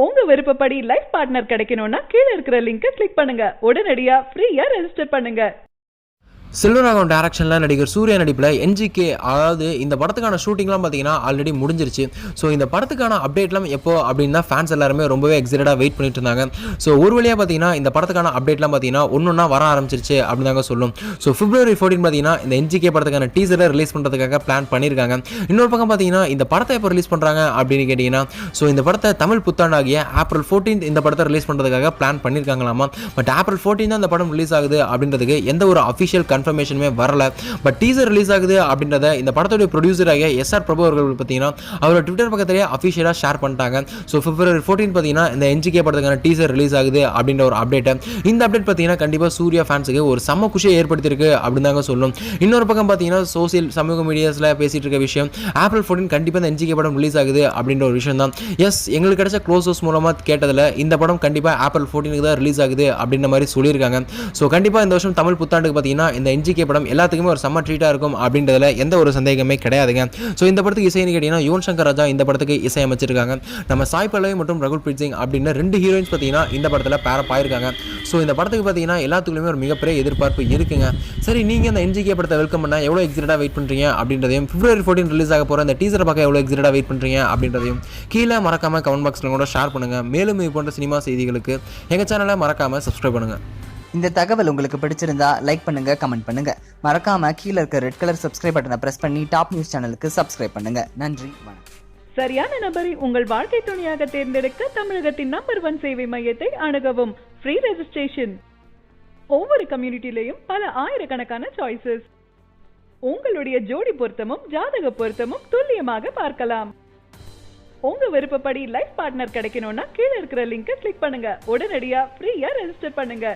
உங்க விருப்பப்படி life partner கிடைக்கணும்னா கீழ இருக்கிற லிங்கை கிளிக் பண்ணுங்க. உடனடியா ஃப்ரீயா ரெஜிஸ்டர் பண்ணுங்க. செல்வராகவன் டைரக்ஷனில் நடிகர் சூர்யா நடிப்பில் என்ஜிகே, அதாவது இந்த படத்துக்கான ஷூட்டிங்லாம் பார்த்தீங்கன்னா ஆல்ரெடி முடிஞ்சிருச்சு. ஸோ இந்த படத்துக்கான அப்டேட்லாம் எப்போ அப்படின்னா ஃபேன்ஸ் எல்லாருமே ரொம்பவே எக்ஸைட்டடாக வெயிட் பண்ணிட்டு இருந்தாங்க. ஸோ ஒரு வழியாக பார்த்தீங்கன்னா இந்த படத்துக்கான அப்டேட்லாம் பார்த்தீங்கன்னா ஒன்றா வர ஆரம்பிச்சிருச்சு அப்படின்னு தாங்க சொல்லும். ஸோ February 14 பார்த்தீங்கன்னா இந்த என்ஜிகே படத்துக்கான டீசரை ரிலீஸ் பண்ணுறதுக்காக பிளான் பண்ணியிருக்காங்க. இன்னொரு பக்கம் பார்த்தீங்கன்னா இந்த படத்தை எப்போ ரிலீஸ் பண்ணுறாங்க அப்படின்னு கேட்டிங்கன்னா, ஸோ இந்த படத்தை தமிழ் புத்தாண்டாகிய April 14 இந்த படத்தை ரிலீஸ் பண்ணுறதுக்காக பிளான் பண்ணியிருக்காங்களாமா. பட் April 14 தான் இந்த படம் ரிலீஸ் ஆகுது அப்படின்றதுக்கு எந்த ஒரு அஃபிஷியல் கன்ஃபர்மேஷனுமே வரல. பட் டீசர் ரிலீஸ் ஆகுது அப்படின்றத இந்த படத்தோட ப்ரொடியூசர் ஆகிய SR பிரபு அவர்கள் பார்த்தீங்கன்னா அவரோட ட்விட்டர் பக்கத்திலேயே அஃபிஷியலாக ஷேர் பண்ணிட்டாங்க. ஸோ February 14 பார்த்தீங்கன்னா இந்த என்ஜிகே படத்துக்கான டீசர் ரிலீஸ் ஆகுது அப்படின்ற ஒரு அப்டேட். இந்த அப்டேட் பார்த்தீங்கன்னா கண்டிப்பாக சூர்யா ஃபேன்ஸுக்கு ஒரு செம்ம குஷியை ஏற்படுத்தியிருக்கு அப்படின்னு தாங்க சொல்லும். இன்னொரு பக்கம் பார்த்தீங்கன்னா சமூக மீடியாஸில் பேசிட்டு இருக்க விஷயம், April 14 கண்டிப்பாக இந்த என்ஜிகே படம் ரிலீஸ் ஆகுது அப்படின்ற ஒரு விஷயம் தான். எஸ், எங்களுக்கு கிடைச்ச க்ளோஸ் ஹவுஸ் மூலமாக கேட்டதில் இந்த படம் கண்டிப்பாக April 14 தான் ரிலீஸ் ஆகுது அப்படின்ற மாதிரி சொல்லியிருக்காங்க. ஸோ கண்டிப்பாக இந்த வருஷம் தமிழ் புத்தாண்டுக்கு பார்த்தீங்கன்னா இந்த என்ஜிகே படம் எல்லாத்துக்குமே ஒரு செம்ம ட்ரீட்டாக இருக்கும் அப்படின்றதுல எந்த ஒரு சந்தேகமே கிடையாதுங்க. ஸோ இந்த படத்துக்கு இசைன்னு கேட்டிங்கன்னா யுவன் சங்கர் ராஜா இந்த படத்துக்கு இசை அமைச்சிருக்காங்க. நம்ம சாய் பல்லவி மற்றும் ரகுல் பிரீத் சிங் அப்படின்னு 2 ஹீரோயின்ஸ் பார்த்தீங்கன்னா இந்த படத்தில் பேரப் ஆயிருக்காங்க. ஸோ இந்த படத்துக்கு பார்த்தீங்கன்னா எல்லாத்துக்குமே ஒரு மிகப்பெரிய எதிர்பார்ப்பு இருக்குங்க. சரி, நீங்கள் இந்த என்ஜிகே படத்தை வெல்கம் பண்ண எவ்வளோ எக்ஸைட்டடாக வெயிட் பண்ணுறீங்க அப்படின்றதையும், February 14 ரிலீஸ் ஆக போகிற இந்த டீசரை பார்க்க எவ்வளோ எக்ஸைட்டடாக வெயிட் பண்ணுறீங்க அப்படின்றதையும் கீழே மறக்காமல் கமெண்ட் பாக்ஸில் கூட ஷேர் பண்ணுங்கள். மேலும் இது போன்ற சினிமா செய்திகளுக்கு எங்கள் சேனலை மறக்காமல் சப்ஸ்கிரைப் பண்ணுங்கள். இந்த தகவல் உங்களுக்கு பிடிச்சிருந்தா லைக் பண்ணுங்க, கமெண்ட் பண்ணுங்க. மறக்காம கீழே இருக்க ரெட் கலர் சப்ஸ்கிரைப் பட்டனை பிரஸ் பண்ணி டாப் நியூஸ் சேனலுக்கு சப்ஸ்கிரைப் பண்ணுங்க. நன்றி, வணக்கம். சரியான நபரை உங்கள் வாழ்க்கை துணையாக தேர்ந்தெடுக்க தமிழகத்தின் நம்பர் 1 சேவை மையத்தை அணுகவும். Free registration. ஒவ்வொரு கம்யூனிட்டிலையும் பல ஆயிரக்கணக்கான சாய்ஸஸ். உங்களுடைய ஜோடி பொருத்தமும் ஜாதக பொருத்தமும் துல்லியமாக பார்க்கலாம். உங்க விருப்பப்படி லைஃப் பார்ட்னர் கிடைக்கணும்னா கீழ இருக்கிற லிங்கை கிளிக் பண்ணுங்க. உடனடியா ஃப்ரீயா ரெஜிஸ்டர் பண்ணுங்க.